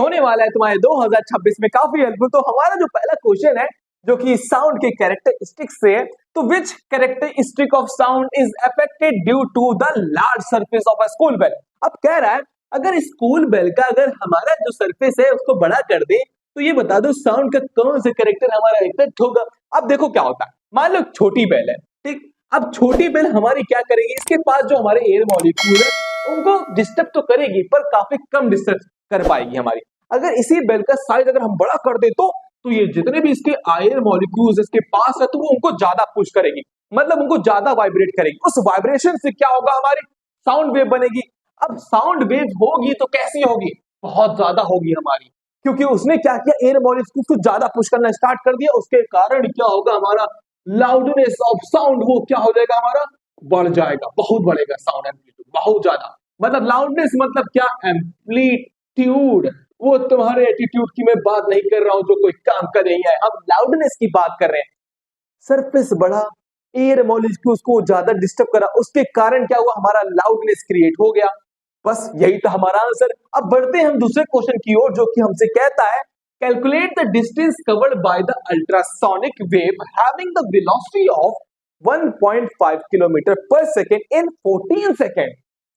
होने वाला है तुम्हारे 2026 में काफी हेल्पफुल। तो हमारा जो पहला क्वेश्चन है जो कि साउंड के कैरेक्टरिस्टिक्स से है, तो which characteristic of sound is affected due to the large surface of a school bell. अब कह रहा है अगर स्कूल बेल का अगर हमारा जो सरफेस है उसको बड़ा कर दे तो ये बता दो साउंड का कौन सा कैरेक्टर हमारा इफेक्ट होगा। अब देखो क्या होता है, मान लो छोटी बेल है, ठीक। अब छोटी बेल हमारी क्या करेगी, इसके पास जो हमारे एयर मॉलिक्यूल है उनको डिस्टर्ब तो करेगी पर काफी कम डिस्टर्ब कर पाएगी हमारी। अगर इसी बेल का साइज अगर हम बड़ा कर दे तो ये जितने भी इसके एयर मॉलिक्यूल्स इसके पास है तो वो उनको ज्यादा पुश करेगी, मतलब उनको ज्यादा वाइब्रेट करेगी। उस वाइब्रेशन से क्या होगा, हमारी साउंड वेव बनेगी। अब साउंड वेव होगी तो कैसी होगी, बहुत ज्यादा होगी हमारी, क्योंकि उसने क्या किया, एयर मॉलिक्यूल्स को ज्यादा पुश करना स्टार्ट कर दिया। उसके कारण क्या होगा, हमारा लाउडनेस ऑफ साउंड वो क्या हो जाएगा, हमारा बढ़ जाएगा, बहुत बढ़ेगा साउंड एम्पलीट्यूड, बहुत ज्यादा। मतलब लाउडनेस मतलब क्या, एम्पलीट्यूड। वो तुम्हारे एटीट्यूड की मैं बात नहीं कर रहा हूं जो कोई काम कर रही है, हम लाउडनेस की बात कर रहे हैं। सरफेस बढ़ा, एयर मॉलिक्यूल्स को ज्यादा डिस्टर्ब करा, उसके कारण क्या हुआ, हमारा लाउडनेस क्रिएट हो गया। बस यही तो हमारा आंसर। अब बढ़ते हैं हम दूसरे क्वेश्चन की ओर जो कि हमसे कहता है calculate the distance covered by the ultrasonic wave having the velocity of 1.5 kilometre per second in 14 second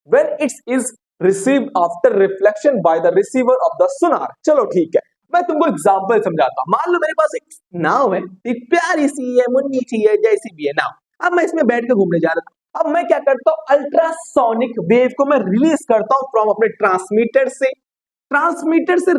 when it's is received after reflection by the receiver of the sonar. चलो ठीक है, मैं तुमको एग्जांपल समझाता हूं। मान लो मेरे पास एक नाव है, एक प्यारी सी है, मुन्नी सी है, जैसी भी है नाव। अब मैं इसमें बैठ के घूमने जा रहा था। अब मैं क्या करता हूं, अल्ट्रासोनिक वेव को मैं रिलीज करता हूं फ्रॉम अपने ट्रांसमीटर से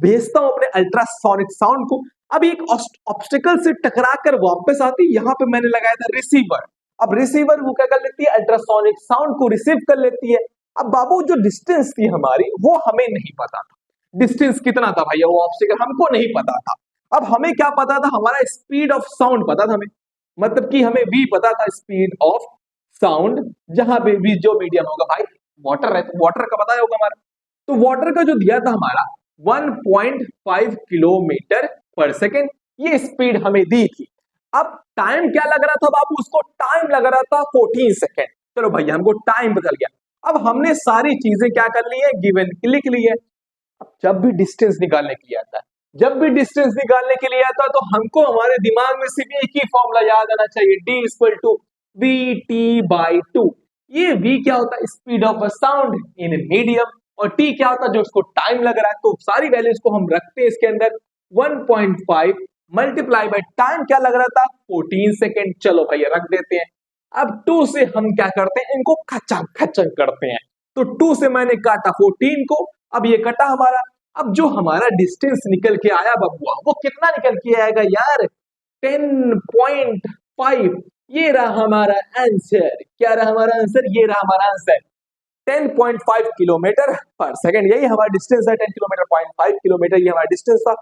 भेजता हूं अपने अल्ट्रासोनिक साउंड को। अब एक ऑब्स्टिकल से टकरा कर वापस आती, यहां पे मैंने लगाया था रिसीवर। अब रिसीवर वो क्या कर लेती है, अल्ट्रासोनिक साउंड को रिसीव कर लेती है। अब बाबू जो डिस्टेंस थी हमारी वो हमें नहीं पता था, डिस्टेंस कितना था भैया, वो ऑब्स्टिकल हमको नहीं पता था। अब हमें क्या पता था, हमारा स्पीड ऑफ साउंड पता था हमें, मतलब कि हमें भी पता था स्पीड ऑफ साउंड, जहां पे भी जो मीडियम होगा, भाई वाटर है तो वाटर का पता होगा हमारा। तो वाटर का जो दिया था हमारा 1.5 किलोमीटर पर सेकेंड, ये स्पीड हमें दी थी। अब टाइम क्या लग रहा था बाबू, उसको टाइम लग रहा था 14 सेकेंड। चलो भैया हमको टाइम बदल गया। अब हमने सारी चीजें क्या कर ली है, गिवन लिख ली है। अब जब भी डिस्टेंस निकालने के लिए आता है, जब भी डिस्टेंस निकालने के लिए आता है तो हमको हमारे दिमाग में सिर्फ एक ही फॉर्मूला याद आना चाहिए, d equal to v t by two. ये v क्या होता है, speed of a sound in medium, और t क्या होता है, जो उसको टाइम लग रहा है। तो सारी वैल्यूज को हम रखते हैं इसके अंदर, 1.5 मल्टीप्लाई बाय टाइम क्या लग रहा था, 14 सेकेंड। चलो भैया रख देते हैं। अब 2 से हम क्या करते हैं, इनको खचा खचन करते हैं। तो 2 से मैंने काटा 14 को, अब ये कटा हमारा। अब जो हमारा डिस्टेंस निकल के आया बबुआ, वो कितना निकल के आएगा यार, 10.5। ये रहा हमारा आंसर। क्या रहा हमारा आंसर, ये रहा हमारा आंसर, 10.5 किलोमीटर पर सेकेंड। यही हमारा डिस्टेंस है, 10 किलोमीटर 0.5 किलोमीटर, ये हमारा डिस्टेंस था।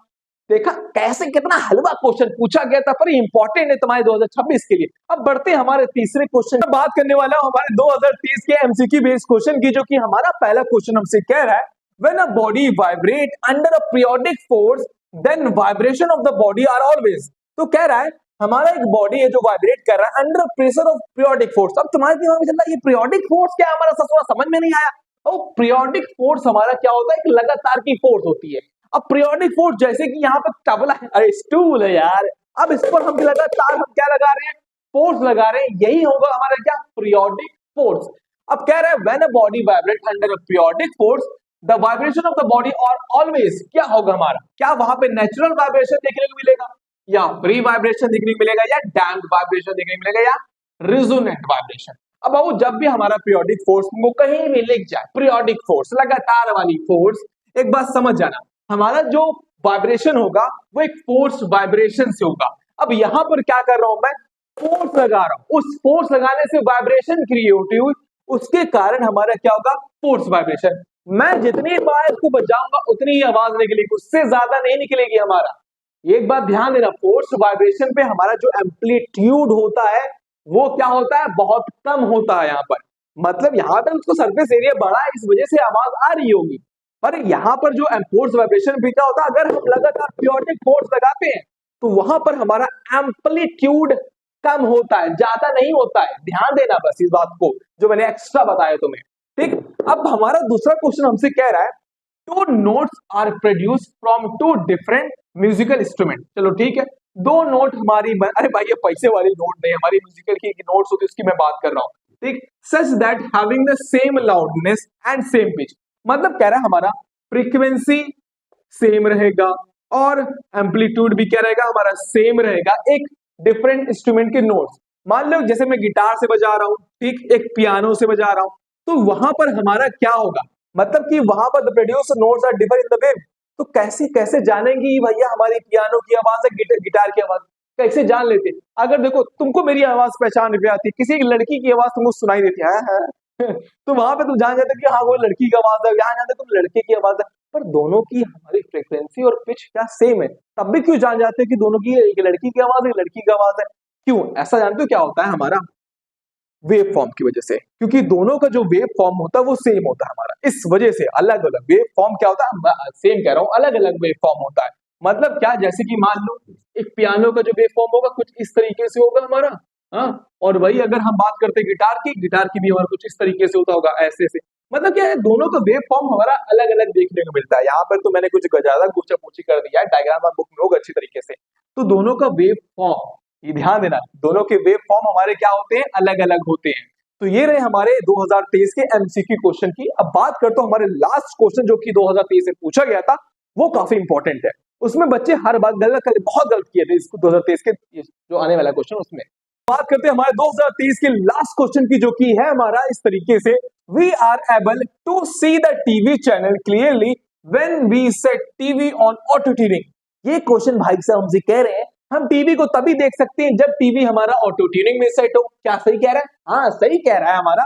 देखा कैसे, कितना हलवा क्वेश्चन पूछा गया था, पर इंपॉर्टेंट है तुम्हारे 2026 के लिए। अब बढ़ते हैं हमारे तीसरे क्वेश्चन, बात करने वाला हूं हमारे 2030 के एमसीक्यू बेस्ड क्वेश्चन की, जो कि हमारा पहला क्वेश्चन हमसे कह रहा है when a body vibrate under a periodic force then vibration of the body are always. तो कह रहा है हमारा एक बॉडी है जो वाइब्रेट कर रहा है under pressure of periodic force. अब तुम्हारे दिमाग में चल रहा है ये पीरियोडिक फोर्स क्या है, हमारा ससुरा समझ में नहीं आया। तो पीरियोडिक फोर्स हमारा क्या होता है, एक लगातार की फोर्स होती है। अब पीरियोडिक फोर्स जैसे कि यहाँ पे तबला है, अरे स्टूल है यार, अब इस पर हम लगातार हम क्या लगा रहे हैं, फोर्स लगा रहे हैं, यही होगा हमारा क्या, पीरियोडिक फोर्स। अब कह रहे हैं when a body vibrate under a periodic force the vibration of the body और ऑलवेज क्या होगा हमारा, क्या वहां पे नेचुरल वाइब्रेशन देखने को मिलेगा, या फ्री वाइब्रेशन देखने को मिलेगा, या डैम्प्ड वाइब्रेशन देखने को मिलेगा, या रिजोनेंट वाइब्रेशन। अब बाबू जब भी हमारा पीरियोडिक फोर्स को कहीं भी लिख जाए, पीरियोडिक फोर्स लगातार वाली फोर्स, एक बात समझ जाना, हमारा जो वाइब्रेशन होगा वो एक फोर्स वाइब्रेशन से होगा। अब यहां पर क्या कर रहा हूं मैं, फोर्स लगा रहा हूं, उस फोर्स लगाने से वाइब्रेशन क्रिएट हुई, उसके कारण हमारा क्या होगा, फोर्स वाइब्रेशन। मैं जितनी बार इसको बजाऊंगा उतनी ही आवाज निकलेगी, उससे ज्यादा नहीं निकलेगी हमारा। एक बात ध्यान देना, फोर्स वाइब्रेशन पे हमारा जो एम्पलीट्यूड होता है वो क्या होता है, बहुत कम होता है यहाँ पर। मतलब यहाँ पर उसको सरफेस एरिया बड़ा है, इस वजह से आवाज आ रही होगी। पर यहाँ पर जो फोर्स वाइब्रेशन भी क्या होता है, अगर हम लगातार पीरियोडिक फोर्स लगाते हैं तो वहां पर हमारा एम्पलीट्यूड कम होता है, ज्यादा नहीं होता है। ध्यान देना बस इस बात को, जो मैंने एक्स्ट्रा बताया तुम्हें, ठीक। अब हमारा दूसरा क्वेश्चन हमसे कह रहा है two notes are produce from two different musical instrument. चलो ठीक है, दो नोट हमारी अरे भाई ये पैसे वाली नोट नहीं, हमारी म्यूजिकल की नोट्स होती है उसकी मैं बात कर रहा हूँ, ठीक। Such that having the same loudness and same pitch, मतलब कह रहा है हमारा फ्रीक्वेंसी सेम रहेगा और एम्पलीट्यूड भी क्या रहेगा हमारा सेम रहेगा एक डिफरेंट इंस्ट्रूमेंट के नोट्स। मान लो जैसे मैं गिटार से बजा रहा हूँ, ठीक, एक पियानो से बजा रहा हूँ, तो वहां पर हमारा क्या होगा, मतलब कि वहां पर the produce notes are differ in the wave. तो कैसे कैसे जानेंगी भैया हमारी पियानो की आवाज है गिटार की आवाज, कैसे जान लेते? अगर देखो तुमको मेरी आवाज पहचान भी आती है, किसी लड़की की आवाज तुमको सुनाई देती है तो वहां पे तुम जान जाते कि हाँ वो लड़की की आवाज है, यहाँ जानते तुम लड़के की आवाज है, पर दोनों की हमारी फ्रीक्वेंसी और पिच क्या सेम है, तब भी क्यों जान जाते हैं कि दोनों की एक लड़की की आवाज है एक लड़की की आवाज है? क्यों ऐसा जानते हो क्या होता है हमारा? वेव फॉर्म की वजह से, क्योंकि दोनों का जो वेव फॉर्म होता है वो सेम होता है हमारा, इस वजह से अलग अलग वेव फॉर्म क्या होता है, सेम कह रहा हूं, अलग अलग वेव फॉर्म होता है। मतलब क्या, जैसे कि मान लो एक पियानो का जो वेव फॉर्म होगा कुछ इस तरीके से होगा हमारा, हाँ, और वही अगर हम बात करते हैं गिटार की भी हमारा कुछ इस तरीके से होता होगा, ऐसे से। मतलब क्या है, दोनों का वेव फॉर्म हमारा अलग अलग देखने को मिलता है। यहाँ पर तो मैंने कुछ ज्यादा पूछा पूछी कर दिया है, डायग्राम बुक में होगा अच्छी तरीके से। तो दोनों का वेव फॉर्म, ये ध्यान देना, दोनों के वेव फॉर्म हमारे क्या होते हैं, अलग अलग होते हैं। तो ये रहे हमारे 2023 के एमसीक्यू क्वेश्चन की। अब बात करता हूं हमारे लास्ट क्वेश्चन जो कि 2023 में पूछा गया था, वो काफी इंपॉर्टेंट है। उसमें बच्चे हर बात बहुत गलत किए थे इसको 2023 के जो आने वाला क्वेश्चन उसमें। बात करते हैं हमारे 2023 के लास्ट क्वेश्चन की, जो कि है हमारा इस तरीके से, we are able to see the TV channel clearly when we set TV on auto tuning. ये क्वेश्चन भाई साहब हमसे कह रहे हैं हम टीवी को तभी देख सकते हैं जब टीवी हमारा ऑटो ट्यूनिंग में सेट हो। क्या सही कह रहा है? हाँ सही कह रहा है हमारा।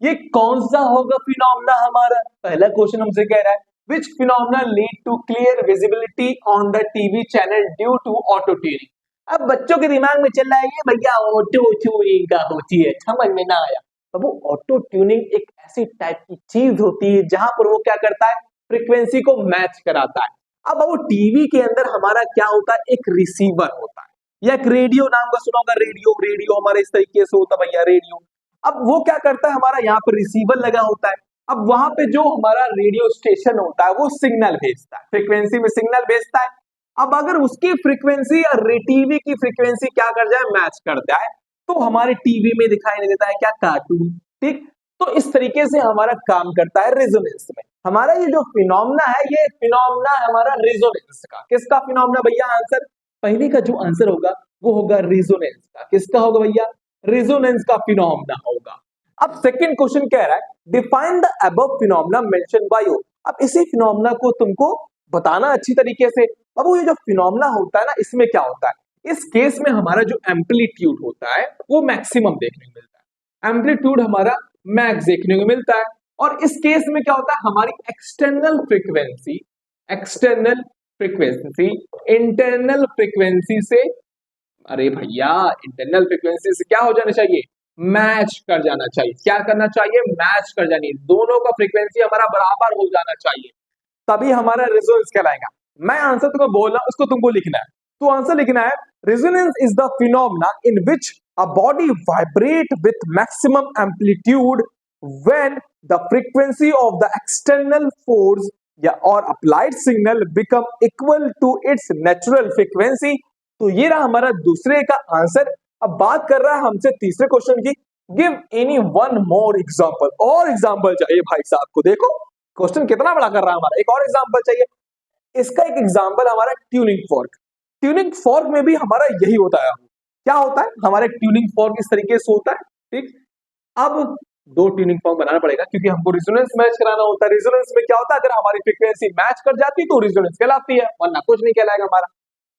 ये कौन सा होगा फिनोमेना हमारा? पहला क्वेश्चन हमसे कह रहा है which phenomena lead to clear visibility on the TV channel due to auto tuning. अब बच्चों के दिमाग में चल रहा है ये भैया ऑटो ट्यूनिंग का होती है, समझ में ना आया। अब वो ऑटो ट्यूनिंग एक ऐसी टाइप की चीज होती है जहां पर वो क्या करता है, फ्रीक्वेंसी को मैच कराता है। अब वो टीवी के अंदर हमारा क्या होता है, एक रिसीवर होता है या एक रेडियो, नाम का सुना होगा, रेडियो हमारे इस तरीके से होता है भैया रेडियो। अब वो क्या करता है, हमारा यहाँ पर रिसीवर लगा होता है। अब वहां पे जो हमारा रेडियो स्टेशन होता है वो सिग्नल भेजता है, फ्रीक्वेंसी में सिग्नल भेजता है। अब अगर उसकी फ्रीक्वेंसी और टीवी की फ्रीक्वेंसी क्या कर जाए, मैच कर जाए, तो हमारे टीवी में दिखाई नहीं देता है क्या, कार्टून, ठीक। तो इस तरीके से हमारा काम करता है रेजोनेंस में। हमारा ये जो फिनोमेना है, ये फिनोमेना हमारा रेजोनेंस का। किसका फिनोमेना भैया? आंसर पहले का जो आंसर होगा वो होगा रेजोनेंस का। किसका होगा भैया? रेजोनेंस का फिनोमेना होगा। अब सेकंड क्वेश्चन कह रहा है define the above phenomena mention by you. अब इसी फिनोमेना को तुमको बताना अच्छी तरीके से। अब वो ये जो फिनोमेना होता है ना, इसमें क्या होता है, इस केस में हमारा जो एम्पलीट्यूड होता है वो मैक्सिमम देखने को मिलता है, एम्पलीट्यूड हमारा मैक्स देखने को मिलता है। और इस केस में क्या होता है, हमारी एक्सटर्नल फ्रीक्वेंसी इंटरनल फ्रीक्वेंसी से, अरे भैया इंटरनल फ्रीक्वेंसी से क्या हो जाना चाहिए, मैच कर जाना चाहिए। क्या करना चाहिए? मैच कर जानी, दोनों का फ्रीक्वेंसी हमारा बराबर हो जाना चाहिए, तभी हमारा रेजोनेंस कहलाएगा। मैं आंसर तुमको बोल रहा हूं, उसको तुमको लिखना है। तो आंसर लिखना है resonance is the phenomena in which a body vibrate with maximum amplitude when the frequency of the external force or applied signal become equal to its natural frequency। तो ये रहा हमारा दूसरे का आंसर। अब बात कर रहा है हमसे तीसरे क्वेश्चन की, give any one more example. और एग्जांपल चाहिए भाई साहब को, देखो क्वेश्चन कितना बड़ा कर रहा है हमारा, एक और एग्जांपल चाहिए। इसका एक एग्जांपल हमारा ट्यूनिंग फॉर्क। ट्यूनिंग फॉर्क में भी हमारा यही होता है। क्या होता है हमारे ट्यूनिंग फॉर्क इस तरीके से होता है, ठीक। अब दो ट्यूनिंग फॉर्क बनाना पड़ेगा क्योंकि हमको रेजोनेंस मैच कराना होता है। रेजोनेंस में क्या होता है, अगर हमारी फ्रीक्वेंसी मैच कर जाती है तो रेजोनेंस कहलाती है, वरना कुछ नहीं कहलाएगा हमारा।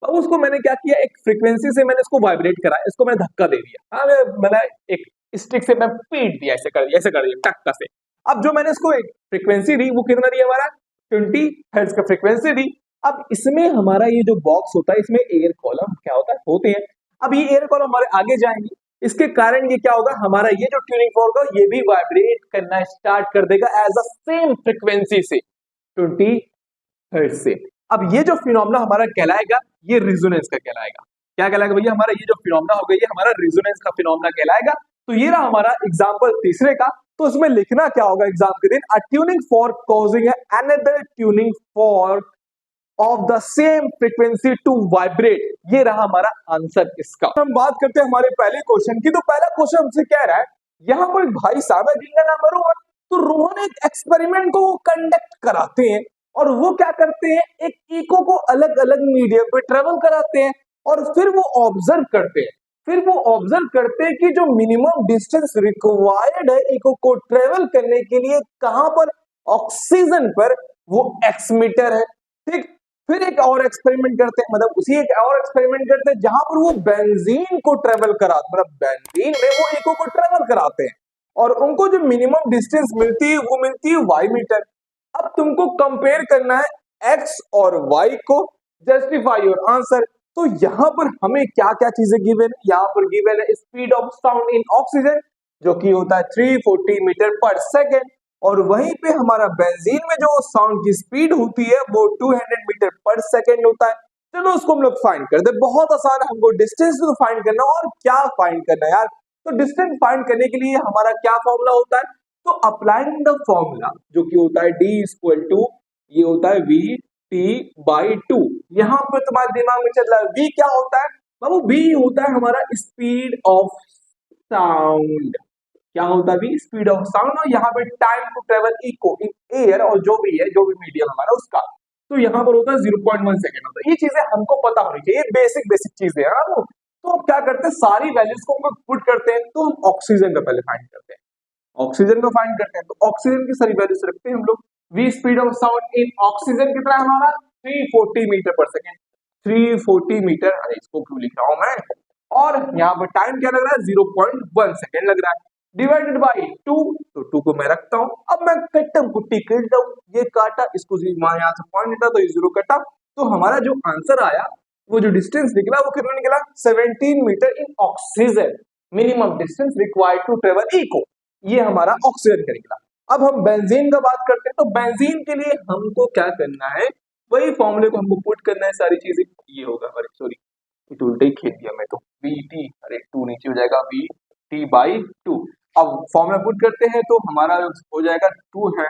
अब उसको मैंने क्या किया, एक फ्रीक्वेंसी से मैंने इसको वाइब्रेट कराया, इसको मैंने धक्का दे दिया। हाँ, मैंने एक स्टिक से मैं पीट दिया, ऐसे कर दिया टक्का से। अब जो मैंने इसको एक फ्रीक्वेंसी दी वो कितना दी, हमारा 20 हर्ट्ज का फ्रीक्वेंसी दी। अब इसमें हमारा ये जो बॉक्स होता है, इसमें एयर कॉलम क्या होता है, होते हैं। अब ये एयर कॉलम हमारे आगे जाएंगे, इसके कारण ये क्या होगा, हमारा ये जो ट्यूनिंग फॉर्क है ये भी वाइब्रेट करना स्टार्ट कर देगा एज अ सेम फ्रीक्वेंसी से 20 हर्ट्ज से। अब ये जो फिनोमेना हमारा कहलाएगा ये रेजोनेंस का कहलाएगा। क्या कहलाएगा भैया, हमारा ये जो फिनोमेना होगा ये हमारा रेजोनेंस का फिनोमेना कहलाएगा। तो ये रहा हमारा एग्जाम्पल तीसरे का। तो इसमें लिखना क्या होगा एग्जाम के दिन, a tuning fork causing another tuning fork of the same frequency to vibrate. ये रहा हमारा आंसर इसका। हम बात करते हैं हमारे पहले क्वेश्चन की। तो पहला क्वेश्चन हमसे कह रहा है, यहाँ पर एक भाई साहब है जिनका नाम है रोहन। तो रोहन एक एक्सपेरिमेंट को कंडक्ट कराते हैं और वो क्या करते हैं, एक इको को अलग अलग मीडियम पे ट्रेवल कराते हैं और फिर वो ऑब्जर्व करते हैं। फिर वो ऑब्जर्व करते हैं कि जो मिनिमम डिस्टेंस रिक्वायर्ड है इको को ट्रेवल करने के लिए कहां पर, ऑक्सीजन पर, वो एक्स मीटर है। ठीक, फिर एक और एक्सपेरिमेंट करते हैं, मतलब उसी एक और एक्सपेरिमेंट करते हैं जहां पर वो बेंजीन को ट्रेवल कराते, मतलब बेंजीन में वो इको को ट्रेवल कराते हैं और उनको जो मिनिमम डिस्टेंस मिलती है वो मिलती है वाई मीटर। अब तुमको कंपेयर करना है एक्स और वाई को, जस्टिफाई योर आंसर। तो यहाँ पर हमें क्या क्या चीजें गिवन, यहाँ पर गिवन है speed of sound in oxygen जो कि होता है 340 मीटर पर सेकेंड, और वहीं पे हमारा बेंजीन में जो साउंड की स्पीड होती है वो 200 मीटर पर सेकेंड होता है। चलो उसको हम लोग फाइंड कर दे, बहुत आसान है, हमको डिस्टेंस तो फाइंड करना और क्या फाइंड करना है यार। तो डिस्टेंस फाइंड करने के लिए हमारा क्या फॉर्मूला होता है, तो अप्लाइंग द फॉर्मूला जो कि होता है d इक्वल टू, ये होता है v t बाई 2। यहाँ पे तुम्हारे दिमाग में चल रहा है v क्या होता है बाबू, v होता है हमारा स्पीड ऑफ साउंड। क्या होता है स्पीड ऑफ साउंड, और यहाँ पे time to travel echo in air, और जो भी है जो भी मीडियम हमारा उसका, तो यहाँ पर होता है 0.1 सेकेंड होता है। ये चीजें हमको पता होनी चाहिए, बेसिक बेसिक चीजें है ना। तो अब क्या करते हैं, सारी वैल्यूज को हम पुट करते हैं। तो हम ऑक्सीजन का पहले फाइंड करते हैं, ऑक्सीजन को फाइंड करते हैं। तो ऑक्सीजन की सारी वैल्यूज रखते हैं हम लोग। V speed of sound in oxygen कितना है हमारा 340 मीटर पर सेकेंड, 340 मीटर, अरे इसको क्यों लिख रहा हूं मैं, और यहाँ पर टाइम क्या लग रहा है 0.1 सेकेंड लग रहा है, डिवाइडेड बाई 2। तो 2 को मैं रखता हूं। अब मैं कट्टम कुट्टी काट हूं, ये काटा, इसको यहाँ से पॉइंट निकला तो ये 0 कटा। तो हमारा जो आंसर आया, वो जो डिस्टेंस निकला वो कितना निकला 17 metre in oxygen, minimum distance required to travel echo, ये हमारा ऑक्सीजन का निकला। अब हम बेंजीन का बात करते हैं। तो बेंजीन के लिए हमको क्या करना है, वही फॉर्मूले को हमको पुट करना है सारी चीजें। ये होगा, अरे सॉरी ये उल्टा ही खेल दिया मैं तो, वी टी, अरे 2 नीचे हो जाएगा, वी टी बाई 2। अब फॉर्मूला पुट करते हैं तो हमारा हो जाएगा 2 है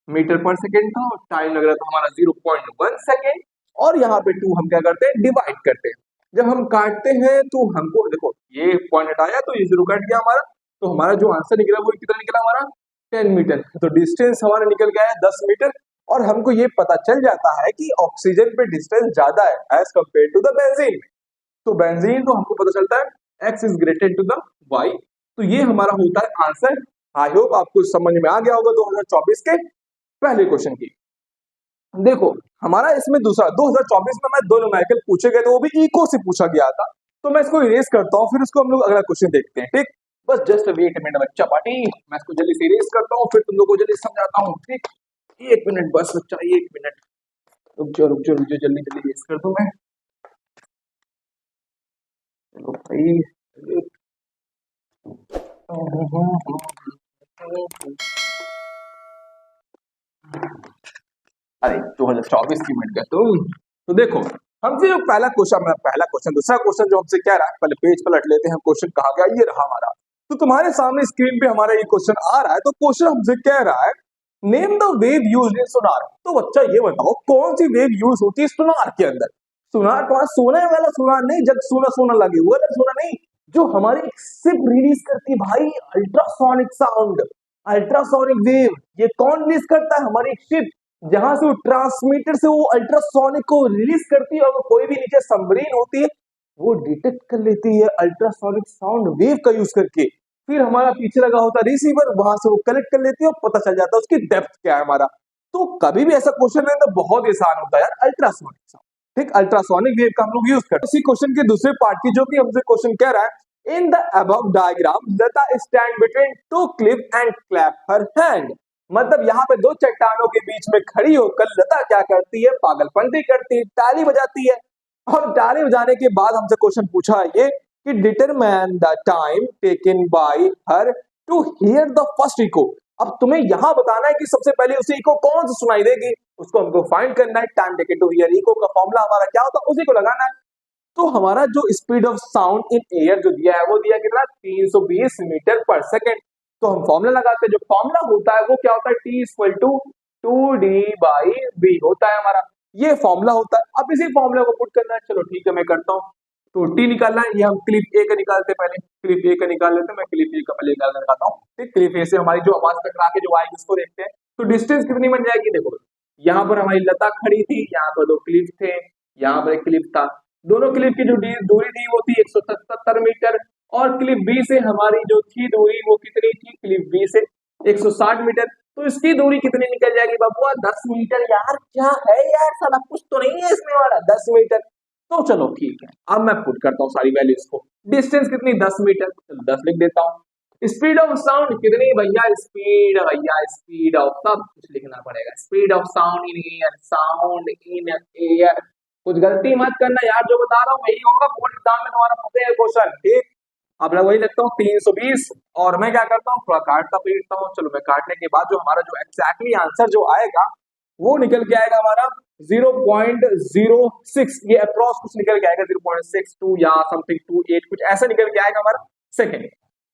मीटर पर सेकेंड था, और टाइम लग रहा था हमारा 0.1 सेकेंड, और यहाँ पे 2 हम क्या करते हैं डिवाइड करते हैं। जब हम काटते हैं तो हमको देखो ये पॉइंट हटाया तो ये 0 कट गया हमारा, तो हमारा जो आंसर निकला वो कितना निकला हमारा 10 मीटर। तो डिस्टेंस हमारा निकल गया है 10 मीटर, और हमको ये पता चल जाता है कि ऑक्सीजन पे डिस्टेंस ज्यादा है as compare to the benzene में। तो बेंजीन तो हमको पता चलता है x is greater to the y। तो ये हमारा होता है आंसर। आई होप आपको समझ में आ गया होगा 2024 के पहले क्वेश्चन की। देखो हमारा इसमें दूसरा 2024 में मैं 2 न्यूमेरिकल पूछे गए थे, वो भी इको से पूछा गया था। तो मैं इसको इरेज करता हूँ, फिर इसको हम लोग अगला क्वेश्चन देखते हैं। ठीक, बस जस्ट वेट मिनट बच्चा पार्टी, मैं इसको जल्दी से इरेज करता हूँ, फिर तुम लोग को जल्दी समझाता हूँ। ठीक, 1 मिनट बस बच्चा, 1 मिनट, रुक जाओ रुक जाओ रुक जाओ, जल्दी जल्दी इरेज कर दूं मैं। चलो भाई, अरे 2024 की मिनट का तुम। तो देखो हमसे जो पहला क्वेश्चन दूसरा क्वेश्चन जो हमसे कह रहा है, पहले पेज पलट लेते हैं, क्वेश्चन कहाँ गया, ये रहा हमारा। तो तुम्हारे सामने स्क्रीन पे हमारा ये क्वेश्चन आ रहा है। तो क्वेश्चन हमसे कह रहा है, name the wave used in sonar. तो बच्चा ये बताओ कौन सी वेव यूज होती है सोनार के अंदर। सोनार तुम्हारा सोने वाला सोनार नहीं, जब सोना सोना लगे वो वाला सोना नहीं, जो हमारी शिप रिलीज करती है भाई, अल्ट्रासोनिक साउंड, अल्ट्रासोनिक वेव। ये कौन रिलीज करता है, हमारी शिप, जहां से वो ट्रांसमीटर से वो अल्ट्रासोनिक को रिलीज करती है, और कोई भी नीचे सबमरीन होती है वो डिटेक्ट कर लेती है अल्ट्रासोनिक साउंड वेव का यूज करके। फिर हमारा पीछे लगा होता है रिसीवर, वहां से वो कलेक्ट कर लेती है और पता चल जाता है उसकी डेप्थ क्या है हमारा। तो कभी भी ऐसा क्वेश्चन है तो बहुत आसान होता है यार, अल्ट्रासोनिक साउंड। ठीक, अल्ट्रासोनिक वेव का हम लोग यूज करते हैं। इसी क्वेश्चन के दूसरे पार्ट की, जो कि हमसे क्वेश्चन कह रहा है, in the above diagram Lata stand between 2 Cliff and clap her hand. मतलब यहाँ पे 2 चट्टानों के बीच में खड़ी होकर लता क्या करती है, पागलपंती करती है, ताली बजाती है। और ताली बजाने के बाद हमसे क्वेश्चन पूछा है ये कि determine the time taken by her to hear the first echo. अब तुम्हें यहाँ बताना है कि सबसे पहले उसे इको कौन सी सुनाई देगी, उसको हमको फाइंड करना है। Time taken to hear echo का फॉर्मूला हमारा क्या होता है, उसी को लगाना है। तो हमारा जो speed of sound in air जो दिया है वो दिया कितना 320 मीटर पर सेकेंड। तो हम फॉर्मूला लगाते हैं, जो फॉर्मूला होता है वो क्या होता है, टी इक्वल टू 2D/v होता है हमारा, ये फॉर्मूला होता है। अब इसी फॉर्मूला को पुट करना है, चलो ठीक है मैं करता हूँ। तो टी निकालना है, ये हम क्लिप ए का निकालते हैं, पहले क्लिप ए का निकाल लेते हैं, मैं क्लिप ए का पहले निकाल लगाता हूँ। ठीक, क्लिप ए से हमारी जो आवाज टकरा के जो आएगी उसको देखते हैं। तो डिस्टेंस कितनी बन जाएगी, देखो यहाँ पर हमारी लता खड़ी थी, यहाँ पर 2 क्लिप थे, यहाँ पर एक क्लिप था, दोनों क्लिप की जो दूरी थी वो थी 177 मीटर, और क्लिप बी से हमारी जो थी दूरी वो कितनी थी, क्लिप बी से 160 मीटर। तो इसकी दूरी कितनी निकल जाएगी बाबुआ, 10 मीटर। यार क्या है यार, साला कुछ तो नहीं है इसमें वाला, 10 मीटर। तो चलो ठीक है, अब मैं पुट करता हूँ सारी वैल्यूज को। डिस्टेंस कितनी, 10 मीटर, चलो 10 लिख देता हूँ। स्पीड ऑफ साउंड कितनी भैया, स्पीड ऑफ, सब कुछ लिखना पड़ेगा, speed of sound in air, sound in air. कुछ गलती मत करना यार, जो बता रहा हूँ वही होगा, बोर्ड एग्जाम में तुम्हारा फंसे है क्वेश्चन। ठीक, अब मैं वही लिखता हूँ 320, और मैं क्या करता हूँ, थोड़ा काटता पीटता हूँ। चलो मैं काटने के बाद जो हमारा जो एक्जैक्टली आंसर जो आएगा वो निकल के आएगा हमारा 0.06, ये अप्रॉक्स कुछ निकल के आएगा 0.62 या समथिंग 28, कुछ ऐसा निकल के आएगा हमारा सेकेंड।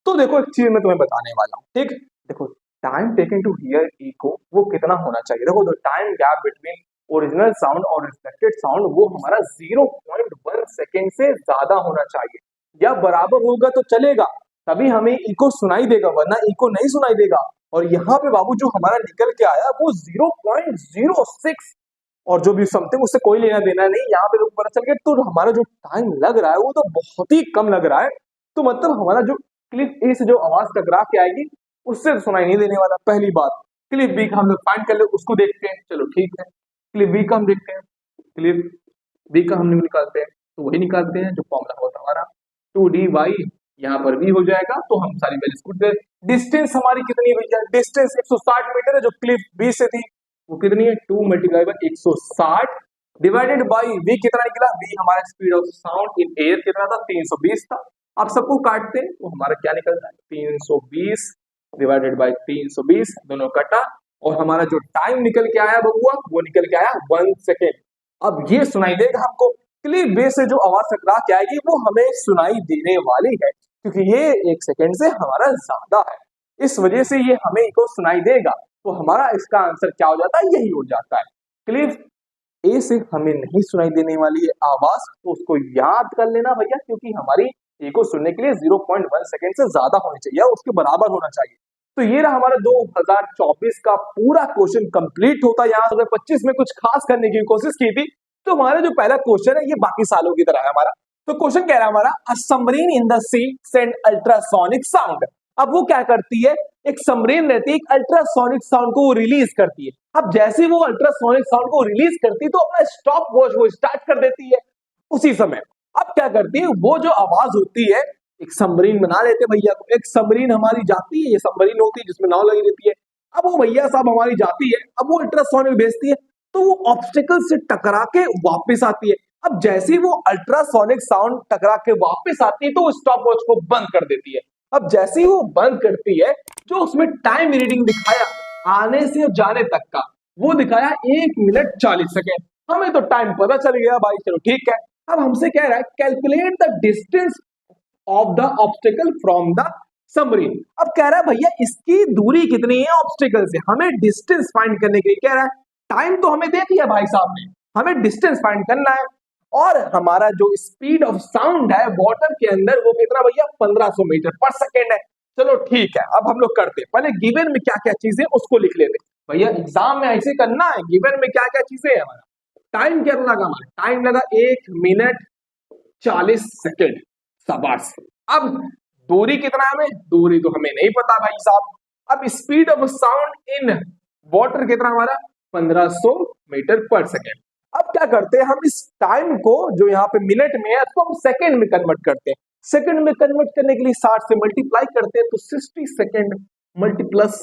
तो देखो एक चीज मैं तुम्हें बताने वाला हूँ, ठीक, देखो time taken to hear echo वो कितना होना चाहिए। देखो the time gap between original sound और रिफ्लेक्टेड साउंड वो हमारा 0.1 सेकेंड से ज्यादा होना चाहिए, या बराबर होगा तो चलेगा, तभी हमें इको सुनाई देगा, वरना इको नहीं सुनाई देगा। और यहाँ पे बाबू जो हमारा निकल के आया वो 0.06, और जो भी समथिंग उससे कोई लेना देना नहीं, यहाँ पे पता चल गया। तो हमारा जो टाइम लग रहा है वो तो बहुत ही कम लग रहा है, तो मतलब हमारा जो क्लिप ए से जो आवाज टकरा के आएगी उससे तो सुनाई नहीं देने वाला, पहली बात। क्लिप बी का हम लोग फाइंड कर ले, उसको देखते हैं, चलो ठीक है, क्लिप बी का हम देखते हैं, क्लिप बी का हम निकालते हैं, तो वही निकालते हैं जो फॉर्मूला होता है हमारा 2D/, यहाँ पर भी हो जाएगा, तो हम सारी वैल्यूज पुट कर। डिस्टेंस हमारी कितनी है भैया, डिस्टेंस 160 मीटर है, जो क्लिप बी से थी वो कितनी है, 2 × 160 डिवाइडेड बाई v कितना निकला, v हमारा speed of sound in air कितना था, 320 था। अब सबको काटते हैं तो हमारा क्या निकलता है, 320 डिवाइडेड बाई 320, दोनों कटा, और हमारा जो टाइम निकल के आया बबुआ वो निकल के आया 1 सेकेंड। अब ये सुनाई देगा हमको, क्लिप बे से जो आवाज टकरा के आएगी वो हमें सुनाई देने वाली है, क्योंकि ये 1 सेकेंड से हमारा ज्यादा है, इस वजह से ये हमें इको सुनाई देगा। तो हमारा इसका आंसर क्या हो जाता है, यही हो जाता है। क्लिप ए से हमें नहीं सुनाई देने वाली है आवाज, तो उसको याद कर लेना भैया, क्योंकि हमारी इको सुनने के लिए 0.1 सेकेंड से ज्यादा होनी चाहिए, उसके बराबर होना चाहिए। तो ये रहा हमारा 2024 का पूरा क्वेश्चन कंप्लीट होता है। यहाँ 2025 में कुछ खास करने की कोशिश की थी, तो हमारा जो पहला क्वेश्चन है ये बाकी सालों की तरह है हमारा। तो क्वेश्चन कह रहा है हमारा, a submarine in the sea send ultrasonic sound. अब वो क्या करती है, एक सबमरीन रहती है, एक अल्ट्रासोनिक साउंड को वो रिलीज करती है। अब जैसे वो अल्ट्रासोनिक साउंड को रिलीज करती है तो अपना स्टॉप वॉच वो स्टार्ट कर देती है उसी समय। अब क्या करती है, वो जो आवाज होती है, एक सबमरीन बना लेते हैं भैया को, एक सबमरीन हमारी जाती है, ये सबमरीन होती है जिसमें नाव लगी रहती है। अब वो भैया साहब हमारी जाती है, अब वो अल्ट्रासोनिक भेजती है, तो वो ऑब्स्टिकल से टकरा के वापस आती है। अब जैसे ही वो अल्ट्रासोनिक साउंड टकरा के वापस आती है तो वो स्टॉप वॉच को बंद कर देती है। अब जैसे ही वो बंद करती है, जो उसमें टाइम रीडिंग दिखाया आने से जाने तक का, वो दिखाया 1 मिनट 40 सेकेंड। हमें तो टाइम पता चल गया भाई, चलो ठीक है। अब हमसे कह रहा है calculate the distance of the obstacle from the submarine. अब कह रहा है भैया इसकी दूरी कितनी है ऑब्स्टिकल से, हमें डिस्टेंस फाइंड करने के लिए कह रहा है। टाइम तो हमें दे दिया भाई साहब ने, हमें डिस्टेंस फाइंड करना है। और हमारा जो स्पीड ऑफ साउंड है वाटर के अंदर वो कितना भैया, 1500 मीटर पर सेकेंड है। चलो ठीक है, अब हम लोग करते हैं, पहले गिवन में क्या क्या चीजें उसको लिख लेते भैया, एग्जाम में ऐसे करना है। गिवन में क्या क्या चीजें है हमारा, टाइम क्या लगा, हमारा टाइम लगा 1 मिनट 40 सेकेंड, शाबाश। अब दूरी कितना है, हमें दूरी तो हमें नहीं पता भाई साहब। अब speed of sound in water कितना हमारा, 1500 मीटर पर सेकेंड। अब क्या करते हैं, हम इस टाइम को जो यहाँ पे मिनट में है उसको हम सेकंड में कन्वर्ट करते हैं। सेकंड में कन्वर्ट करने के लिए 60 से मल्टीप्लाई करते हैं, तो 60 सेकंड मल्टीप्लस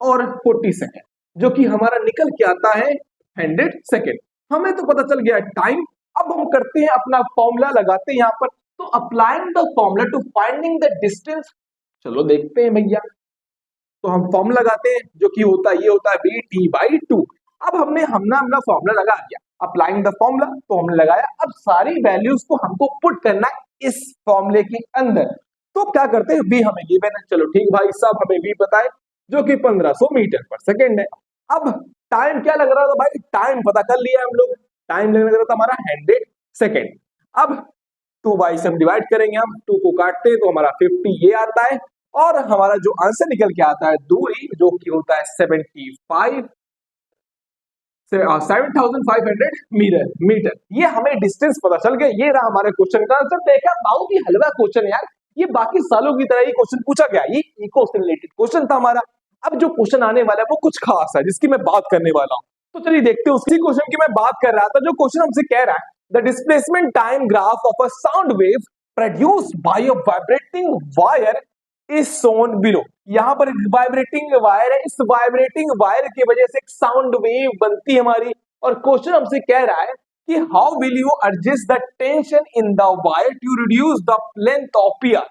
और 40 सेकंड, जो कि हमारा निकल के आता है 100 सेकंड। हमें तो पता चल गया टाइम। अब हम करते हैं अपना फॉर्मूला लगाते हैं यहाँ पर, तो applying the formula to finding the distance. चलो देखते हैं भैया, तो हम फॉर्मूला लगाते हैं जो कि होता है, ये होता है VT/2। अब हमने अपना फॉर्मूला लगा दिया, अप्लाइंग द फॉर्मूला, तो हमने लगाया। अब सारी वैल्यूज को हमको पुट करना है इस फॉर्मूले के अंदर। तो क्या करते हैं, v हमें गिवन है, चलो ठीक भाई साहब हमें v बताए जो कि 1500 मीटर पर सेकेंड है। अब टाइम क्या लग रहा था भाई, टाइम पता कर लिया हम लोग, टाइम लग रहा था हमारा 100 सेकेंड। अब 2 बाई से हम डिवाइड करेंगे, हम 2 को काटते हैं तो हमारा 50 ये आता है, और हमारा जो आंसर निकल के आता है दूरी जो कि होता है 7,500 मीटर। ये हमें डिस्टेंस पता चल गया। ये रहा हमारे क्वेश्चन का आंसर। देखा बहुत ही हलवा क्वेश्चन यार, ये बाकी सालों की तरह ही क्वेश्चन पूछा गया, ये इको से रिलेटेड क्वेश्चन था हमारा। अब जो क्वेश्चन आने वाला है वो कुछ खास है जिसकी मैं बात करने वाला हूँ, तो चलिए देखते हैं। उसी क्वेश्चन की मैं बात कर रहा था, जो क्वेश्चन हमसे कह रहा है the displacement time graph of a sound wave produced by a vibrating wire is shown below. यहाँ पर एक वाइब्रेटिंग वायर है, इस वाइब्रेटिंग वायर की वजह से एक साउंड वेव बनती है हमारी, और क्वेश्चन हमसे कह रहा है कि how will you adjust the tension in the wire to reduce the length of PR.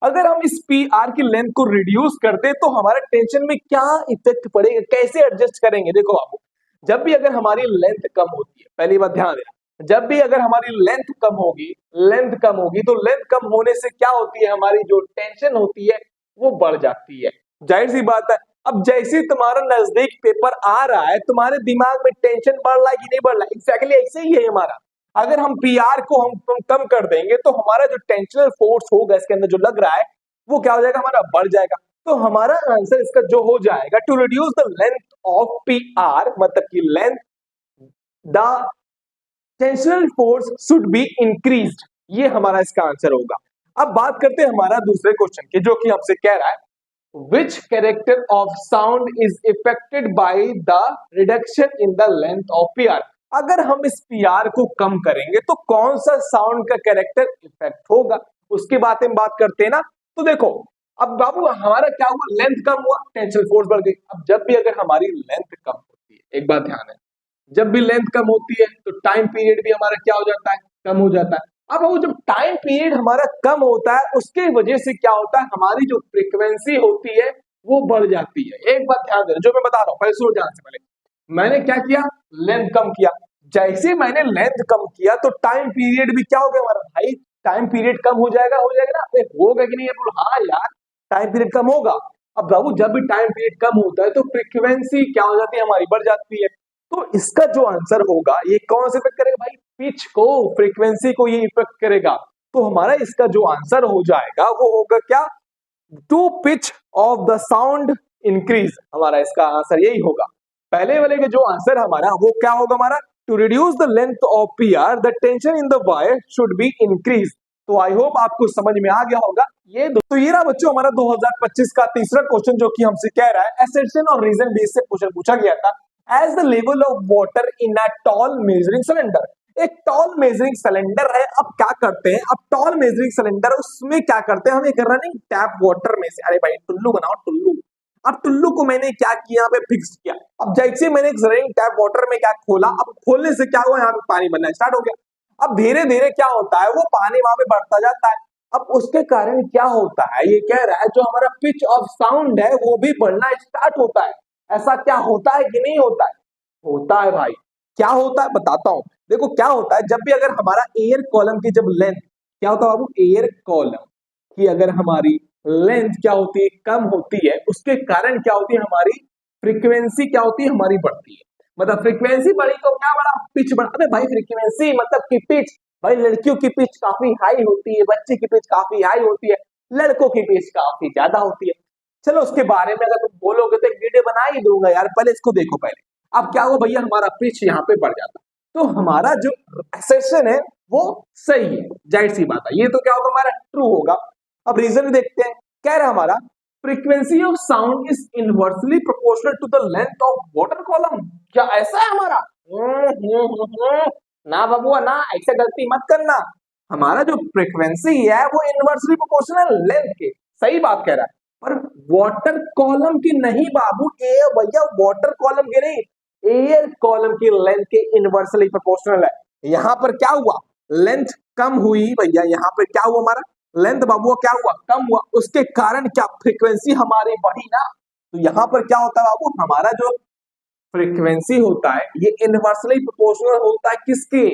अगर हम इस पीआर की लेंथ को रिड्यूस करते तो हमारा टेंशन में क्या इफेक्ट पड़ेगा, कैसे एडजस्ट करेंगे। देखो बाबू, जब भी अगर हमारी लेंथ कम होती है, पहली बात ध्यान देना, जब भी अगर हमारी लेंथ कम होगी तो लेंथ कम होने से क्या होती है, हमारी जो टेंशन होती है वो बढ़ जाती है। जाहिर सी बात है। अब जैसे तुम्हारा नजदीक पेपर आ रहा है, तुम्हारे दिमाग में टेंशन बढ़ रहा है कि नहीं बढ़ रहा है, एग्जैक्टली ऐसे ही है हमारा। अगर हम पीआर को हम कम कर देंगे तो हमारा जो टेंशनल फोर्स होगा इसके अंदर जो लग रहा है वो क्या हो जाएगा, हमारा बढ़ जाएगा। तो हमारा आंसर इसका जो हो जाएगा, to reduce the length of PR, मतलब की length the tensional force should be increased, ये हमारा इसका आंसर होगा। अब बात करते हैं हमारा दूसरे क्वेश्चन की, जो कि हमसे कह रहा है which character of sound is affected by the reduction in the length of PR। अगर हम इस PR को कम करेंगे तो कौन सा साउंड का कैरेक्टर इफेक्ट होगा, उसके बारे में बात करते हैं ना। तो देखो अब बाबू हमारा क्या हुआ, लेंथ कम हुआ, टेंशन फोर्स बढ़ गई। अब जब भी अगर हमारी लेंथ कम होती है, एक बात ध्यान है, जब भी लेंथ कम होती है तो टाइम पीरियड भी हमारा क्या हो जाता है, कम हो जाता है। अब वो जब टाइम पीरियड हमारा कम होता है उसके वजह से क्या होता है, हमारी जो फ्रीक्वेंसी होती है वो बढ़ जाती है। एक बात ध्यान देना, जो मैं बता रहा हूँ पहले सुनो ध्यान से। पहले मैंने क्या किया, लेंथ कम किया। जैसे मैंने लेंथ कम किया तो टाइम पीरियड भी क्या हो गया हमारा, भाई टाइम पीरियड कम हो जाएगा ना, होगा कि नहीं, हाँ यार टाइम पीरियड कम होगा। अब बाबू जब भी टाइम पीरियड कम होता है तो फ्रीक्वेंसी क्या हो जाती है, हमारी बढ़ जाती है। तो इसका जो आंसर होगा ये कौन से इफेक्ट करेगा भाई, पिच को, फ्रीक्वेंसी को ये इफेक्ट करेगा। तो हमारा इसका जो आंसर हो जाएगा वो होगा क्या, to pitch of the sound increase, हमारा इसका आंसर यही होगा। पहले वाले का जो आंसर हमारा वो क्या होगा हमारा, to reduce the length of PR the tension in the wire should be increase. तो आई होप आपको समझ में आ गया होगा। ये तो ये रहा बच्चों हमारा 2025 का तीसरा क्वेश्चन, जो कि हमसे कह रहा है असर्शन और रीजन बेस से क्वेश्चन पूछा गया था। As the level of water in a tall measuring cylinder, एक टॉल मेजरिंग सिलेंडर है। अब क्या करते हैं, अब टॉल मेजरिंग सिलेंडर उसमें क्या करते हैं, हम एक रनिंग टैप वाटर में से, अरे भाई टुल्लू बनाओ टुल्लू। अब टुल्लू को मैंने क्या किया, यहाँ पे फिक्स किया। अब जैसे मैंने एक रनिंग टैप वाटर में क्या खोला, अब खोलने से क्या हुआ, यहाँ पे पानी बनना स्टार्ट हो गया। अब धीरे धीरे क्या होता है, वो पानी वहां पे बढ़ता जाता है। अब उसके कारण क्या होता है, ये कह रहा है जो हमारा पिच ऑफ साउंड है वो भी बढ़ना स्टार्ट होता है। ऐसा क्या होता है कि नहीं होता है, होता है भाई। क्या होता है बताता हूं। देखो क्या होता है, जब भी अगर हमारा एयर कॉलम की जब लेंथ क्या होता है बाबू, एयर कॉलम की अगर हमारी लेंथ क्या होती है, कम होती है, उसके कारण क्या होती है, हमारी फ्रीक्वेंसी क्या होती है, हमारी बढ़ती है। मतलब फ्रीक्वेंसी बढ़ी तो क्या बढ़ा, पिच बढ़ा। अबे भाई फ्रीक्वेंसी मतलब की पिच, भाई लड़कियों की पिच काफी हाई होती है, बच्चे की पिच काफी हाई होती है, लड़कों की पिच काफी ज्यादा होती है। चलो उसके बारे में अगर तुम बोलोगे तो एक वीडियो बना ही दूंगा यार, पहले इसको देखो पहले। अब क्या हुआ भैया, हमारा पिच यहाँ पे बढ़ जाता, तो हमारा जो एक्सेशन है वो सही है, जाहिर सी बात है। ये तो क्या होगा, हमारा ट्रू होगा। अब रीजन देखते हैं, कह रहा है हमारा frequency of sound is inversely proportional to the length of water column. क्या ऐसा है हमारा? ना बबुआ ना, ऐसे गलती मत करना। हमारा जो फ्रीक्वेंसी है वो इनवर्सली प्रोपोर्शनल लेंथ के, सही बात कह रहा है, पर वाटर कॉलम की नहीं बाबू, भैया वाटर कॉलम की नहीं, एयर कॉलम की लेंथ के इनवर्सली प्रोपोर्शनल है। यहाँ पर क्या हुआ, लेंथ कम हुई भैया, यहाँ पर क्या हुआ, हमारा लेंथ बाबू क्या हुआ, कम हुआ, उसके कारण क्या फ्रीक्वेंसी हमारी बढ़ी ना। तो यहाँ पर क्या होता है बाबू, हमारा जो फ्रीक्वेंसी होता है ये इनवर्सली प्रोपोर्शनल होता है किसके?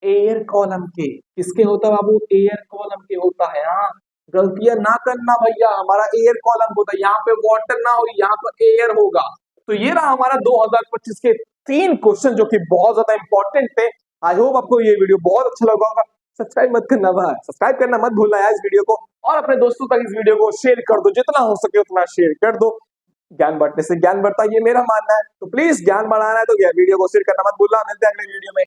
एयर कॉलम के। किसके होता है बाबू? एयर कॉलम के होता है। हाँ, गलतियां ना करना भैया, हमारा एयर कॉलम होता है, यहाँ पे वाटर ना हो, यहाँ पर एयर होगा। तो ये रहा हमारा 2025 के 3 क्वेश्चन जो कि बहुत ज्यादा इंपॉर्टेंट थे। आई होप आपको ये वीडियो बहुत अच्छा लगा होगा। सब्सक्राइब मत करना भाई, सब्सक्राइब करना मत भूलना यार इस वीडियो को, और अपने दोस्तों तक इस वीडियो को शेयर कर दो, जितना हो सके उतना शेयर कर दो। ज्ञान बांटने से ज्ञान बढ़ता है, ये मेरा मानना है। तो प्लीज ज्ञान बढ़ाना है तो वीडियो को शेयर करना मत भूलना। मिलते हैं अगले वीडियो में।